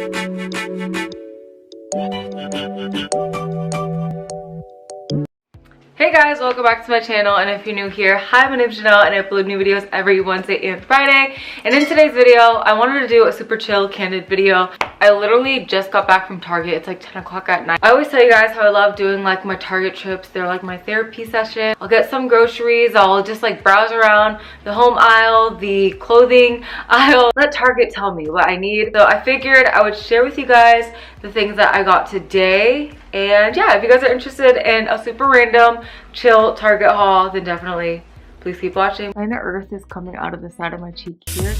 Hey guys, welcome back to my channel, and if you're new here, hi, my name is Janelle and I upload new videos every Wednesday and Friday. And in today's video, I wanted to do a super chill, candid video. I literally just got back from Target. It's like 10 o'clock at night. I always tell you guys how I love doing like my Target trips. They're like my therapy session. I'll get some groceries. I'll just like browse around the home aisle, the clothing aisle. Let Target tell me what I need. So I figured I would share with you guys the things that I got today. And yeah, if you guys are interested in a super random, chill Target haul, then definitely please keep watching. Planet Earth is coming out of the side of my cheek here.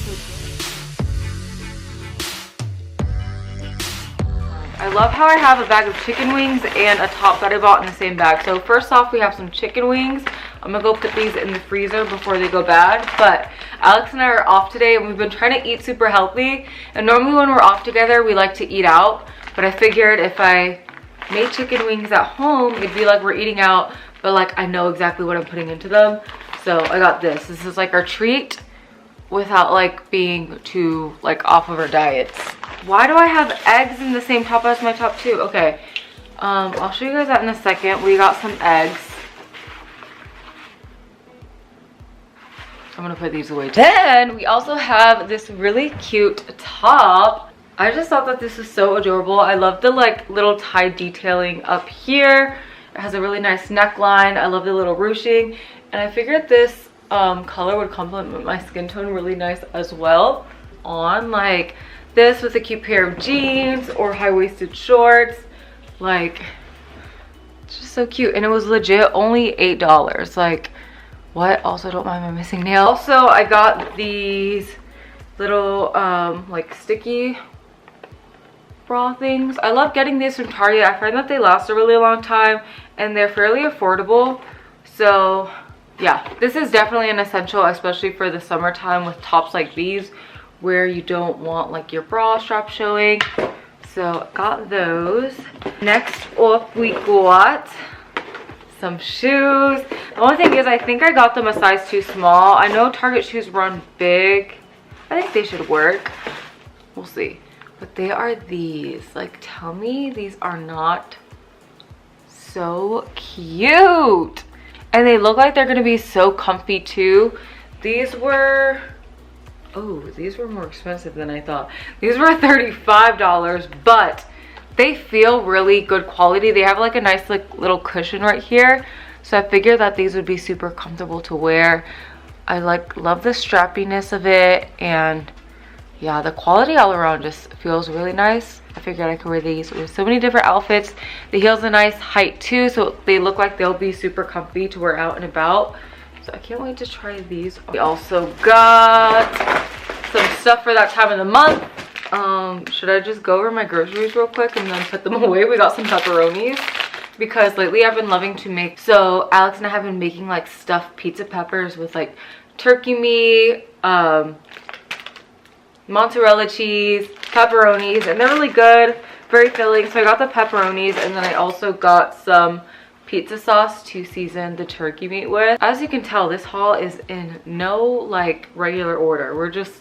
I love how I have a bag of chicken wings and a top that I bought in the same bag. So first off, we have some chicken wings. I'm gonna go put these in the freezer before they go bad. But Alex and I are off today and we've been trying to eat super healthy. And normally when we're off together, we like to eat out. But I figured if I made chicken wings at home, it'd be like we're eating out, but like I know exactly what I'm putting into them. So I got this. This is like our treat without like being too like off of our diets. Why do I have eggs in the same top as my top too? Okay, I'll show you guys that in a second. We got some eggs. I'm gonna put these away. Then we also have this really cute top. I just thought that this is so adorable. I love the like little tie detailing up here. It has a really nice neckline. I love the little ruching, and I figured this color would complement my skin tone really nice as well on like this with a cute pair of jeans or high-waisted shorts. Like, it's just so cute. And it was legit only $8. Like, what? Also, don't mind my missing nail. Also, I got these little like sticky bra things. I love getting these from Target. I find that they last a really long time and they're fairly affordable. So yeah, this is definitely an essential, especially for the summertime with tops like these where you don't want like your bra strap showing. So got those. Next up, we got some shoes. The only thing is I think I got them a size too small. I know Target shoes run big. I think they should work. We'll see. But they are these. Like, tell me these are not so cute. And they look like they're gonna be so comfy too. These were, oh, these were more expensive than I thought. These were $35, but they feel really good quality. They have like a nice like little cushion right here. So I figured that these would be super comfortable to wear. I like love the strappiness of it, and yeah, the quality all around just feels really nice. I figured I could wear these with so many different outfits. The heel's a nice height too, so they look like they'll be super comfy to wear out and about. So I can't wait to try these. We also got some stuff for that time of the month. Should I just go over my groceries real quick and then put them away? We got some pepperonis because lately I've been loving to make, so Alex and I have been making like stuffed pizza peppers with like turkey meat, mozzarella cheese, pepperonis, and they're really good, very filling. So I got the pepperonis, and then I also got some pizza sauce to season the turkey meat with. As you can tell, this haul is in no like regular order. We're just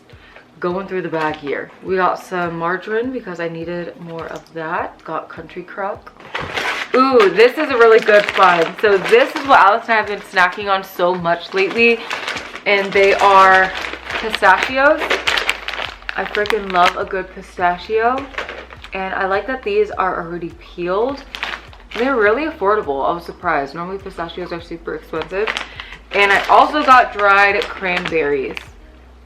going through the bag here. We got some margarine because I needed more of that. Got country crock. Ooh, this is a really good find. So this is what Alex and I have been snacking on so much lately, and they are pistachios. I freaking love a good pistachio, and I like that these are already peeled. They're really affordable. I was surprised. Normally pistachios are super expensive. And I also got dried cranberries.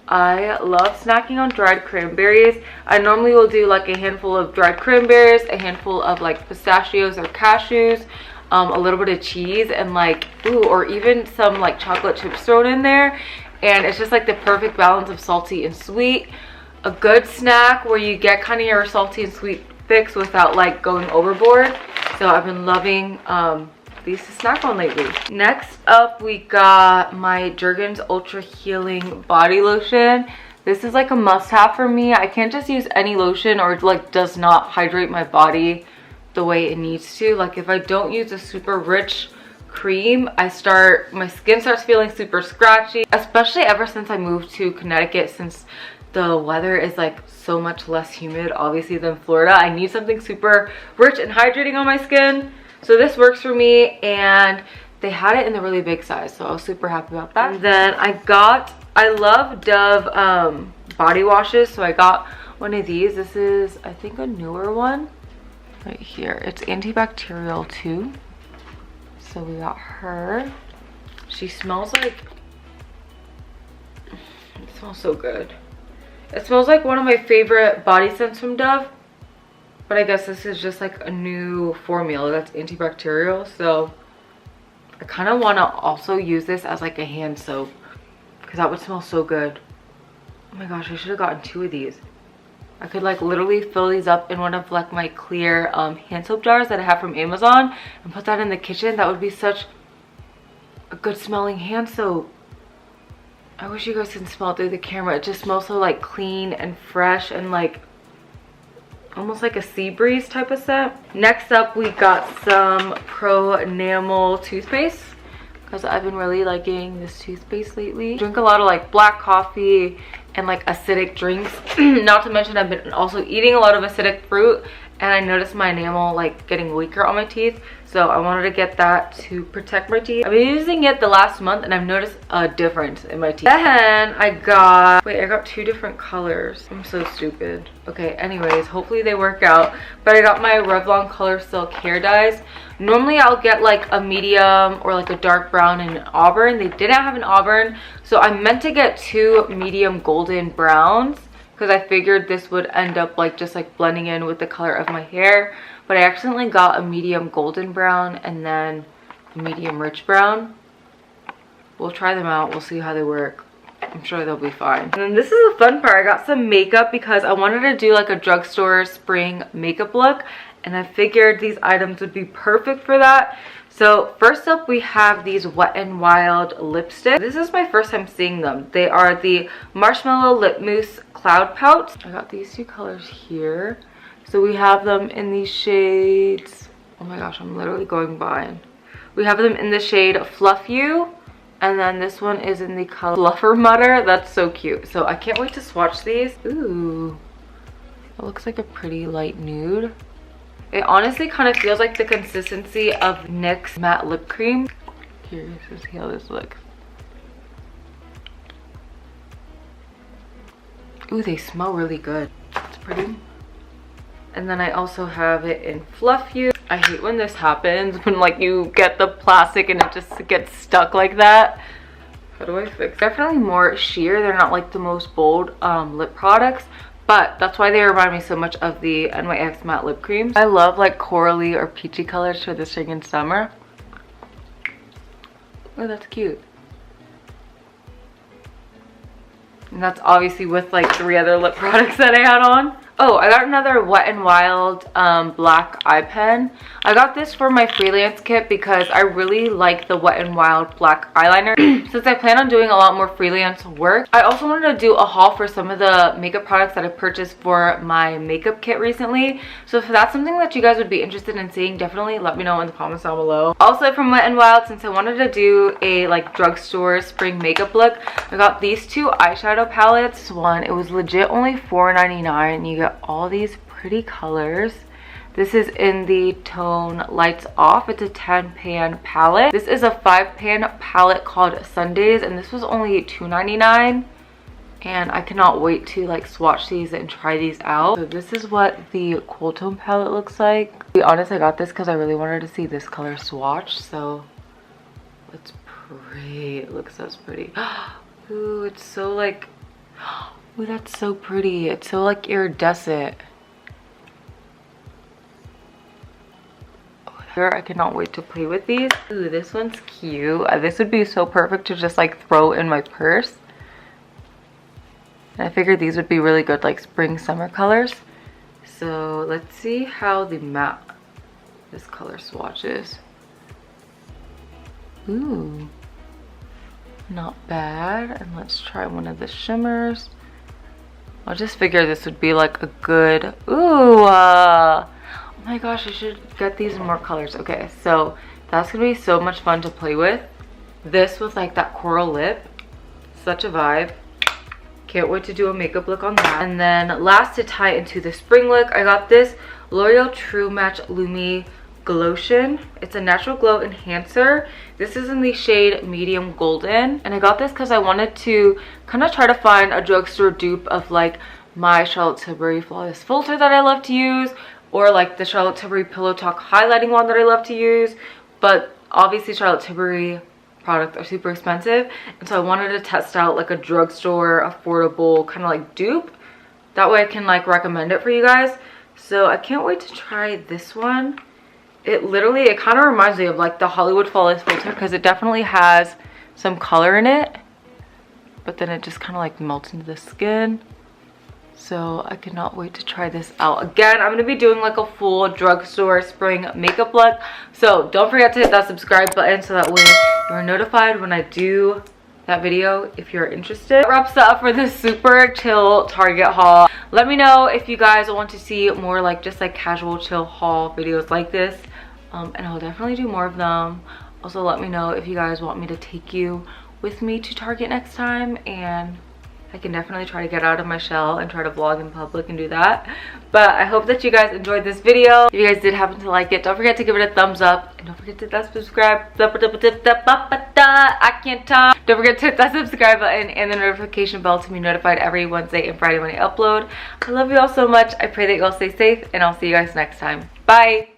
I love snacking on dried cranberries. I normally will do like a handful of dried cranberries, a handful of like pistachios or cashews, a little bit of cheese, and like, ooh, or even some like chocolate chips thrown in there. And it's just like the perfect balance of salty and sweet. A good snack where you get kind of your salty and sweet fix without like going overboard. So I've been loving these to snack on lately. Next up, we got my Jergens Ultra Healing Body Lotion. This is like a must-have for me. I can't just use any lotion or it like does not hydrate my body the way it needs to. Like if I don't use a super rich cream, my skin starts feeling super scratchy, especially ever since I moved to Connecticut since the weather is like so much less humid obviously than Florida. I need something super rich and hydrating on my skin, so this works for me. And they had it in the really big size, so I was super happy about that. And then I love Dove body washes, so I got one of these. This is, I think, a newer one right here. It's antibacterial too, so we got her. She smells like, it smells so good. It smells like one of my favorite body scents from Dove, but I guess this is just like a new formula that's antibacterial, so I kind of want to also use this as like a hand soap because that would smell so good. Oh my gosh, I should have gotten 2 of these. I could like literally fill these up in one of like my clear hand soap jars that I have from Amazon and put that in the kitchen. That would be such a good smelling hand soap. I wish you guys can smell it through the camera. It just smells so like clean and fresh and like almost like a sea breeze type of scent. Next up, we got some Pro Enamel toothpaste because I've been really liking this toothpaste lately. I drink a lot of like black coffee and like acidic drinks. Not to mention I've been also eating a lot of acidic fruit, and I noticed my enamel like getting weaker on my teeth, so I wanted to get that to protect my teeth. I've been using it the last month and I've noticed a difference in my teeth. Then I got 2 different colors. I'm so stupid. Okay, anyways, hopefully they work out. But I got my Revlon Color Silk hair dyes. Normally I'll get like a medium or like a dark brown and an auburn. They didn't have an auburn, so I meant to get 2 medium golden browns because I figured this would end up like just like blending in with the color of my hair. But I accidentally got a medium golden brown and then a medium rich brown. We'll try them out. We'll see how they work. I'm sure they'll be fine. And then this is the fun part. I got some makeup because I wanted to do like a drugstore spring makeup look, and I figured these items would be perfect for that. So first up, we have these Wet n Wild lipsticks. This is my first time seeing them. They are the Marshmallow Lip Mousse Cloud Pout. I got these 2 colors here. So we have them in these shades. Oh my gosh, I'm literally going blind. We have them in the shade Fluff You. And then this one is in the color Fluffednutter. That's so cute. So I can't wait to swatch these. Ooh, it looks like a pretty light nude. It honestly kind of feels like the consistency of NYX matte lip cream. Curious to see how this looks. Ooh, they smell really good. It's pretty. And then I also have it in Fluff You. I hate when this happens, when like you get the plastic and it just gets stuck like that. How do I fix it? Definitely more sheer. They're not like the most bold lip products, but that's why they remind me so much of the NYX matte lip creams. I love like corally or peachy colors for the spring and summer. Oh, that's cute. And that's obviously with like 3 other lip products that I had on. Oh, I got another Wet n Wild black eye pen. I got this for my freelance kit because I really like the Wet n Wild black eyeliner. Since I plan on doing a lot more freelance work, I also wanted to do a haul for some of the makeup products that I purchased for my makeup kit recently. So if that's something that you guys would be interested in seeing, definitely let me know in the comments down below. Also from Wet n Wild, since I wanted to do a like drugstore spring makeup look, I got these 2 eyeshadow palettes. One, it was legit only $4.99. You get all these pretty colors. This is in the tone Lights Off. It's a 10-pan palette. This is a 5-pan palette called Sundays, and this was only $2.99. And I cannot wait to like swatch these and try these out. So this is what the cool tone palette looks like. To be honest, I got this because I really wanted to see this color swatch. So it's pretty. It looks so pretty. Ooh, it's so like, ooh, that's so pretty. It's so like iridescent. Here, I cannot wait to play with these. Ooh, this one's cute. This would be so perfect to just like throw in my purse. And I figured these would be really good like spring summer colors. So let's see how the matte this color swatches. Ooh, not bad. And let's try one of the shimmers. I just figured this would be like a good, ooh, oh my gosh, I should get these in more colors. Okay, so that's gonna be so much fun to play with. This with like that coral lip, such a vibe. Can't wait to do a makeup look on that. And then last, to tie into the spring look, I got this L'Oreal True Match Lumi Glotion. It's a natural glow enhancer. This is in the shade medium golden, and I got this because I wanted to kind of try to find a drugstore dupe of like my Charlotte Tilbury Flawless Filter that I love to use, or like the Charlotte Tilbury Pillow Talk highlighting one that I love to use. But obviously Charlotte Tilbury products are super expensive, and so I wanted to test out like a drugstore affordable kind of like dupe. That way I can like recommend it for you guys. So I can't wait to try this one. It kind of reminds me of like the Hollywood Flawless Filter, because it definitely has some color in it, but then it just kind of like melts into the skin. So I cannot wait to try this out. Again, I'm going to be doing like a full drugstore spring makeup look. So don't forget to hit that subscribe button so that way you're notified when I do that video if you're interested. That wraps it up for this super chill Target haul. Let me know if you guys want to see more like just like casual chill haul videos like this. And I'll definitely do more of them. Also, let me know if you guys want me to take you with me to Target next time, and I can definitely try to get out of my shell and try to vlog in public and do that. But I hope that you guys enjoyed this video. If you guys did happen to like it, don't forget to give it a thumbs up, and don't forget to hit that subscribe. I can't talk. Don't forget to hit that subscribe button and the notification bell to be notified every Wednesday and Friday when I upload. I love you all so much. I pray that you all stay safe, and I'll see you guys next time. Bye.